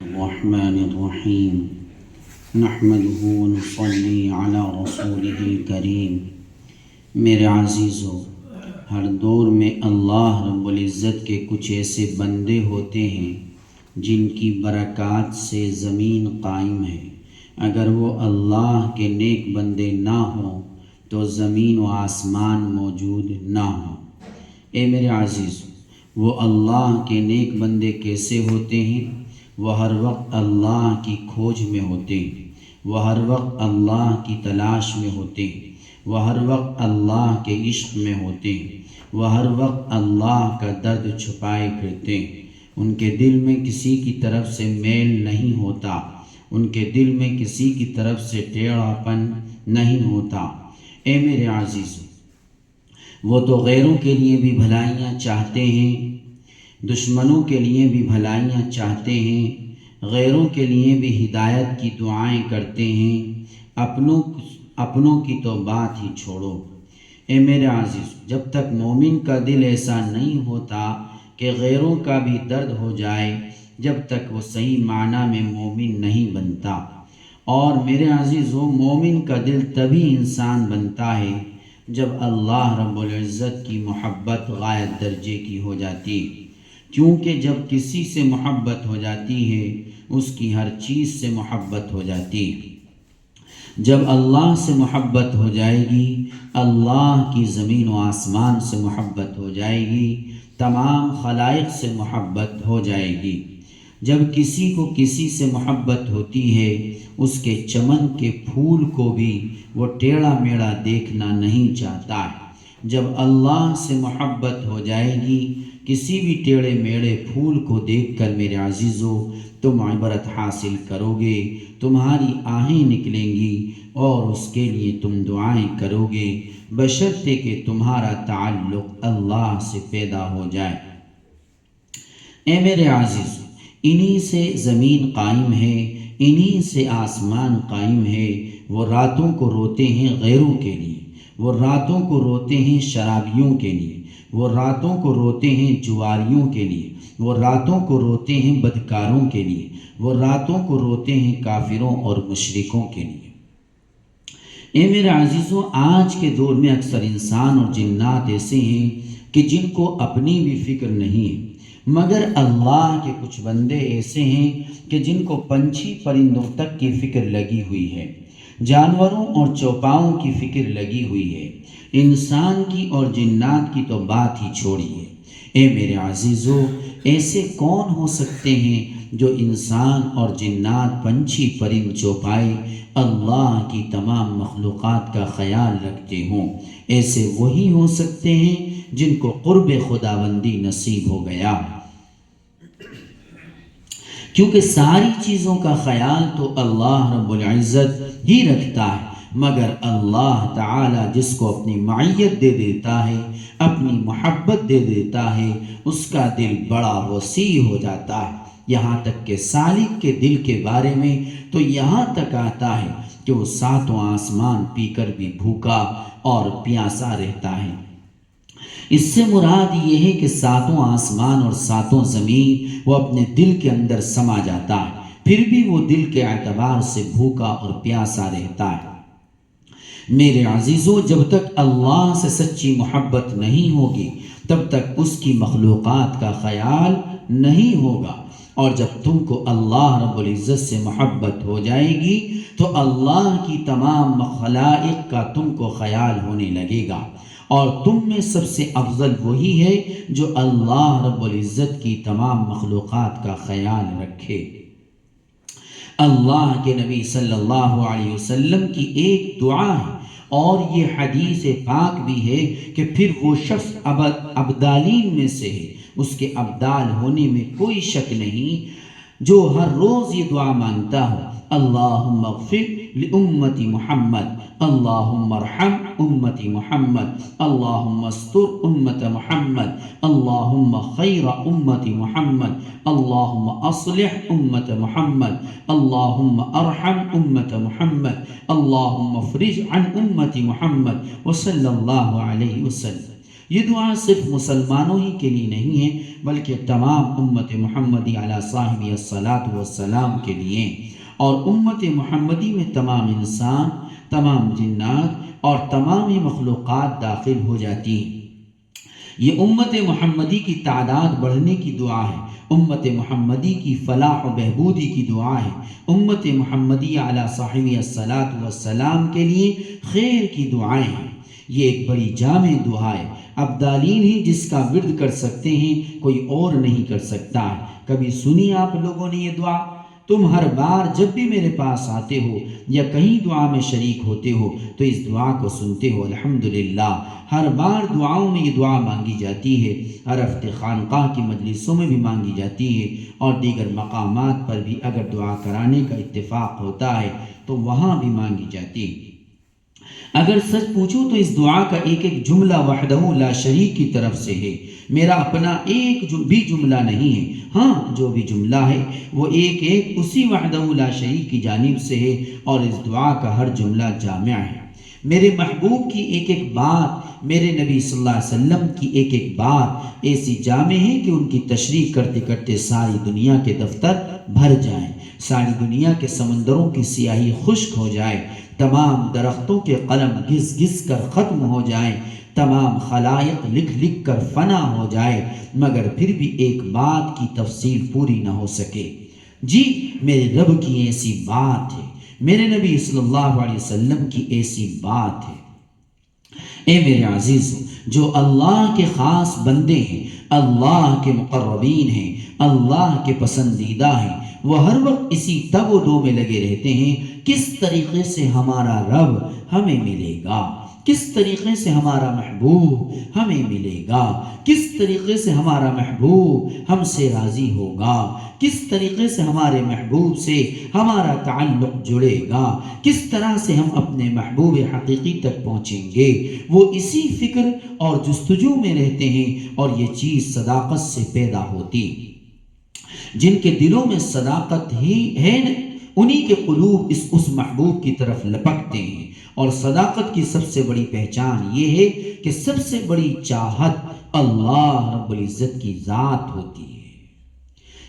الرحمن الرحیم نحمده ونصلی علی رسوله الکریم۔ میرے عزیزو، ہر دور میں اللہ رب العزت کے کچھ ایسے بندے ہوتے ہیں جن کی برکات سے زمین قائم ہے۔ اگر وہ اللہ کے نیک بندے نہ ہوں تو زمین و آسمان موجود نہ ہوں۔ اے میرے عزیزو، وہ اللہ کے نیک بندے کیسے ہوتے ہیں؟ وہ ہر وقت اللہ کی کھوج میں ہوتے ہیں، وہ ہر وقت اللہ کی تلاش میں ہوتے ہیں، وہ ہر وقت اللہ کے عشق میں ہوتے ہیں، وہ ہر وقت اللہ کا درد چھپائے پھرتے ہیں۔ ان کے دل میں کسی کی طرف سے میل نہیں ہوتا، ان کے دل میں کسی کی طرف سے ٹیڑھا پن نہیں ہوتا۔ اے میرے عزیزو، وہ تو غیروں کے لیے بھی بھلائیاں چاہتے ہیں، دشمنوں کے لیے بھی بھلائیاں چاہتے ہیں، غیروں کے لیے بھی ہدایت کی دعائیں کرتے ہیں، اپنوں کی تو بات ہی چھوڑو۔ اے میرے عزیز، جب تک مومن کا دل ایسا نہیں ہوتا کہ غیروں کا بھی درد ہو جائے، جب تک وہ صحیح معنی میں مومن نہیں بنتا۔ اور میرے عزیزو، مومن کا دل تبھی انسان بنتا ہے جب اللہ رب العزت کی محبت غایت درجے کی ہو جاتی ہے، کیونکہ جب کسی سے محبت ہو جاتی ہے اس کی ہر چیز سے محبت ہو جاتی ہے۔ جب اللہ سے محبت ہو جائے گی، اللہ کی زمین و آسمان سے محبت ہو جائے گی، تمام خلائق سے محبت ہو جائے گی۔ جب کسی کو کسی سے محبت ہوتی ہے، اس کے چمن کے پھول کو بھی وہ ٹیڑھا میڑھا دیکھنا نہیں چاہتا ہے۔ جب اللہ سے محبت ہو جائے گی، کسی بھی ٹیڑھے میڑھے پھول کو دیکھ کر میرے عزیزو تم عبرت حاصل کرو گے، تمہاری آہیں نکلیں گی اور اس کے لیے تم دعائیں کرو گے، بشرطے کہ تمہارا تعلق اللہ سے پیدا ہو جائے۔ اے میرے عزیزو، انہی سے زمین قائم ہے، انہی سے آسمان قائم ہے۔ وہ راتوں کو روتے ہیں غیروں کے لیے، وہ راتوں کو روتے ہیں شرابیوں کے لیے، وہ راتوں کو روتے ہیں جواریوں کے لیے، وہ راتوں کو روتے ہیں بدکاروں کے لیے، وہ راتوں کو روتے ہیں کافروں اور مشرکوں کے لیے۔ اے میرے عزیزو، آج کے دور میں اکثر انسان اور جنات ایسے ہیں کہ جن کو اپنی بھی فکر نہیں ہے، مگر اللہ کے کچھ بندے ایسے ہیں کہ جن کو پنچھی پرندوں تک کی فکر لگی ہوئی ہے، جانوروں اور چوپاؤں کی فکر لگی ہوئی ہے، انسان کی اور جنات کی تو بات ہی چھوڑیے۔ اے میرے عزیزو، ایسے کون ہو سکتے ہیں جو انسان اور جنات، پنچھی پرند چوپائے اللہ کی تمام مخلوقات کا خیال رکھتے ہوں؟ ایسے وہی ہو سکتے ہیں جن کو قرب خداوندی نصیب ہو گیا، کیونکہ ساری چیزوں کا خیال تو اللہ رب العزت ہی رکھتا ہے، مگر اللہ تعالی جس کو اپنی معیت دے دیتا ہے، اپنی محبت دے دیتا ہے، اس کا دل بڑا وسیع ہو جاتا ہے۔ یہاں تک کہ سالک کے دل کے بارے میں تو یہاں تک آتا ہے کہ وہ ساتوں آسمان پی کر بھی بھوکا اور پیاسا رہتا ہے۔ اس سے مراد یہ ہے کہ ساتوں آسمان اور ساتوں زمین وہ اپنے دل کے اندر سما جاتا ہے، پھر بھی وہ دل کے اعتبار سے بھوکا اور پیاسا رہتا ہے۔ میرے عزیزو، جب تک اللہ سے سچی محبت نہیں ہوگی تب تک اس کی مخلوقات کا خیال نہیں ہوگا، اور جب تم کو اللہ رب العزت سے محبت ہو جائے گی تو اللہ کی تمام خلائق کا تم کو خیال ہونے لگے گا، اور تم میں سب سے افضل وہی ہے جو اللہ رب العزت کی تمام مخلوقات کا خیال رکھے۔ اللہ کے نبی صلی اللہ علیہ وسلم کی ایک دعا ہے اور یہ حدیث پاک بھی ہے کہ پھر وہ شخص ابدالین میں سے ہے، اس کے ابدال ہونے میں کوئی شک نہیں، جو ہر روز یہ دعا مانگتا ہو: اللہم اغفر لأمت محمد، اللہم ارحم امت محمد، اللہم استر امت محمد، اللہم خیر امت محمد، اللہم اصلح امت محمد، اللہم ارحم امت محمد، اللہم افرج عن امت محمد، وصلی اللہ علیہ وسلم۔ یہ دعا صرف مسلمانوں ہی کے لیے نہیں ہے بلکہ تمام امت محمدی علی صاحب الصلاۃ والسلام کے لیے، اور امت محمدی میں تمام انسان، تمام جنات اور تمام مخلوقات داخل ہو جاتی ہیں۔ یہ امت محمدی کی تعداد بڑھنے کی دعا ہے، امت محمدی کی فلاح و بہبودی کی دعا ہے، امت محمدی علی صاحب الصلاۃ والسلام کے لیے خیر کی دعائیں ہیں۔ یہ ایک بڑی جامع دعا ہے، ابدالین ہی جس کا ورد کر سکتے ہیں، کوئی اور نہیں کر سکتا ہے۔ کبھی سنی آپ لوگوں نے یہ دعا؟ تم ہر بار جب بھی میرے پاس آتے ہو یا کہیں دعا میں شریک ہوتے ہو تو اس دعا کو سنتے ہو۔ الحمدللہ ہر بار دعاؤں میں یہ دعا مانگی جاتی ہے، ہر ہفتے خانقاہ کی مجلسوں میں بھی مانگی جاتی ہے، اور دیگر مقامات پر بھی اگر دعا کرانے کا اتفاق ہوتا ہے تو وہاں بھی مانگی جاتی ہے۔ اگر سچ پوچھو تو اس دعا کا ایک ایک جملہ وحدہ لا شریک کی طرف سے ہے، میرا اپنا ایک بھی جملہ نہیں ہے۔ ہاں جو بھی جملہ ہے وہ ایک ایک اسی وحدہ لا شریک کی جانب سے ہے، اور اس دعا کا ہر جملہ جامع ہے۔ میرے محبوب کی ایک ایک بات، میرے نبی صلی اللہ علیہ وسلم کی ایک ایک بات ایسی جامع ہے کہ ان کی تشریح کرتے کرتے ساری دنیا کے دفتر بھر جائیں، ساری دنیا کے سمندروں کی سیاہی خشک ہو جائے، تمام درختوں کے قلم گھس گھس کر ختم ہو جائیں، تمام خلائق لکھ لکھ کر فنا ہو جائے، مگر پھر بھی ایک بات کی تفصیل پوری نہ ہو سکے۔ جی میرے رب کی ایسی بات ہے، میرے نبی صلی اللہ علیہ وسلم کی ایسی بات ہے۔ اے میرے عزیزو، جو اللہ کے خاص بندے ہیں، اللہ کے مقربین ہیں، اللہ کے پسندیدہ ہیں، وہ ہر وقت اسی تگ و دو میں لگے رہتے ہیں، کس طریقے سے ہمارا رب ہمیں ملے گا، کس طریقے سے ہمارا محبوب ہمیں ملے گا، کس طریقے سے ہمارا محبوب ہم سے راضی ہوگا، کس طریقے سے ہمارے محبوب سے ہمارا تعلق جڑے گا، کس طرح سے ہم اپنے محبوب حقیقی تک پہنچیں گے۔ وہ اسی فکر اور جستجو میں رہتے ہیں، اور یہ چیز صداقت سے پیدا ہوتی۔ جن کے دلوں میں صداقت ہی ہے انہی کے قلوب اس محبوب کی طرف لپکتے ہیں، اور صداقت کی سب سے بڑی پہچان یہ ہے کہ سب سے بڑی چاہت اللہ رب العزت کی ذات ہوتی ہے۔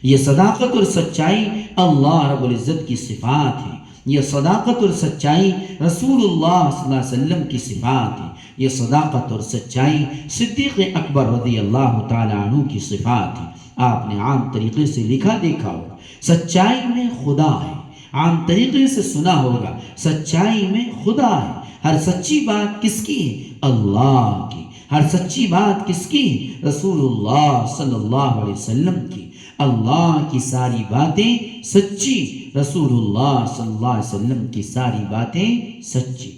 یہ صداقت اور سچائی اللہ رب العزت کی صفات ہے، یہ صداقت اور سچائی رسول اللہ صلی اللہ علیہ وسلم کی صفات ہے، یہ صداقت اور سچائی صدیق اکبر رضی اللہ تعالی عنہ کی صفات ہے۔ آپ نے عام طریقے سے لکھا دیکھا ہوگا، سچائی میں خدا ہے، عام طریقے سے سنا ہوگا، سچائی میں خدا ہے۔ ہر سچی بات کس کی ہے؟ اللہ کی۔ ہر سچی بات کس کی ہے؟ رسول اللہ صلی اللہ علیہ وسلم کی۔ اللہ کی ساری باتیں سچی، رسول اللہ صلی اللہ علیہ وسلم کی ساری باتیں سچی۔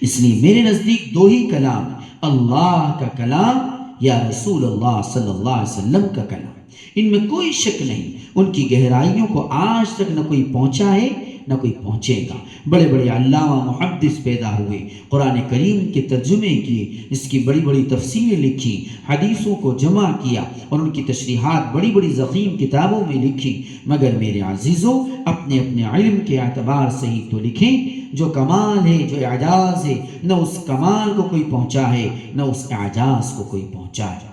اس لیے میرے نزدیک دو ہی کلام، اللہ کا کلام یا رسول اللہ صلی اللہ علیہ وسلم کا کلام، ان میں کوئی شک نہیں۔ ان کی گہرائیوں کو آج تک نہ کوئی پہنچا ہے نہ کوئی پہنچے گا۔ بڑے بڑے علامہ محدث پیدا ہوئے، قرآن کریم کے ترجمے کیے، اس کی بڑی بڑی تفسیریں لکھی، حدیثوں کو جمع کیا، اور ان کی تشریحات بڑی بڑی ضخیم کتابوں میں لکھی، مگر میرے عزیزوں اپنے اپنے علم کے اعتبار سے ہی تو لکھیں۔ جو کمال ہے، جو اعجاز ہے، نہ اس کمال کو کوئی پہنچا ہے نہ اس اعجاز کو کوئی پہنچا ہے۔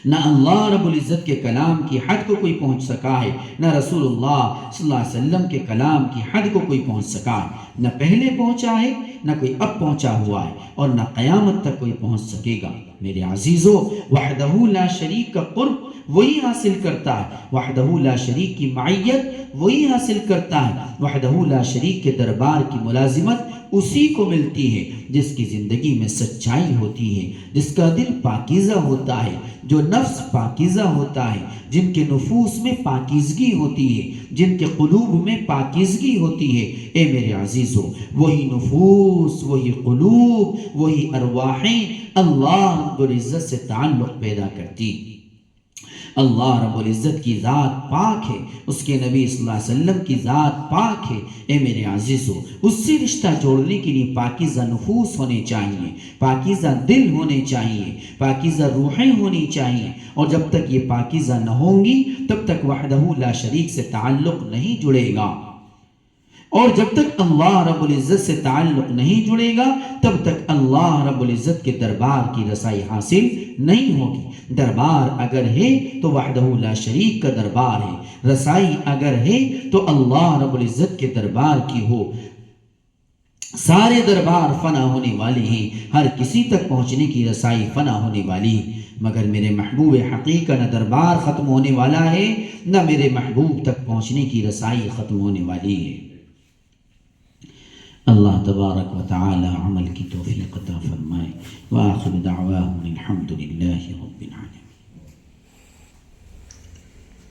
نہ اللہ رب العزت کے کلام کی حد کو کوئی پہنچ سکا ہے، نہ رسول اللہ صلی اللہ علیہ وسلم کے کلام کی حد کو کوئی پہنچ سکا ہے۔ نہ پہلے پہنچا ہے نہ کوئی اب پہنچا ہوا ہے، اور نہ قیامت تک کوئی پہنچ سکے گا۔ میرے عزیزو، وحدہ لا شریک کا قرب وہی حاصل کرتا ہے، وحدہ لا شریک کی معیت وہی حاصل کرتا ہے، وحدہ لا شریک کے دربار کی ملازمت اسی کو ملتی ہے جس کی زندگی میں سچائی ہوتی ہے، جس کا دل پاکیزہ ہوتا ہے، جو نفس پاکیزہ ہوتا ہے، جن کے نفوس میں پاکیزگی ہوتی ہے، جن کے قلوب میں پاکیزگی ہوتی ہے۔ اے میرے عزیزو، وہی نفوس، وہی قلوب، وہی ارواحیں اللہ رب العزت سے تعلق پیدا کرتی۔ اللہ رب العزت کی ذات پاک ہے، اس کے نبی صلی اللہ علیہ وسلم کی ذات پاک ہے۔ اے میرے عزیزو، اس سے رشتہ جوڑنے کے لیے پاکیزہ نفوس ہونے چاہیے، پاکیزہ دل ہونے چاہیے، پاکیزہ روحیں ہونی چاہیے، اور جب تک یہ پاکیزہ نہ ہوں گی تب تک وحدہ لا شریک سے تعلق نہیں جڑے گا۔ اور جب تک اللہ رب العزت سے تعلق نہیں جڑے گا تب تک اللہ رب العزت کے دربار کی رسائی حاصل نہیں ہوگی۔ دربار اگر ہے تو وحدہ لا شریک کا دربار ہے، رسائی اگر ہے تو اللہ رب العزت کے دربار کی ہو۔ سارے دربار فنا ہونے والے ہیں، ہر کسی تک پہنچنے کی رسائی فنا ہونے والی ہے، مگر میرے محبوب حقیقہ نہ دربار ختم ہونے والا ہے نہ میرے محبوب تک پہنچنے کی رسائی ختم ہونے والی ہے۔ اللہ تبارک و تعالی عمل کی توفیق عطا فرمائے۔ وآخر دعواہم الحمد للہ۔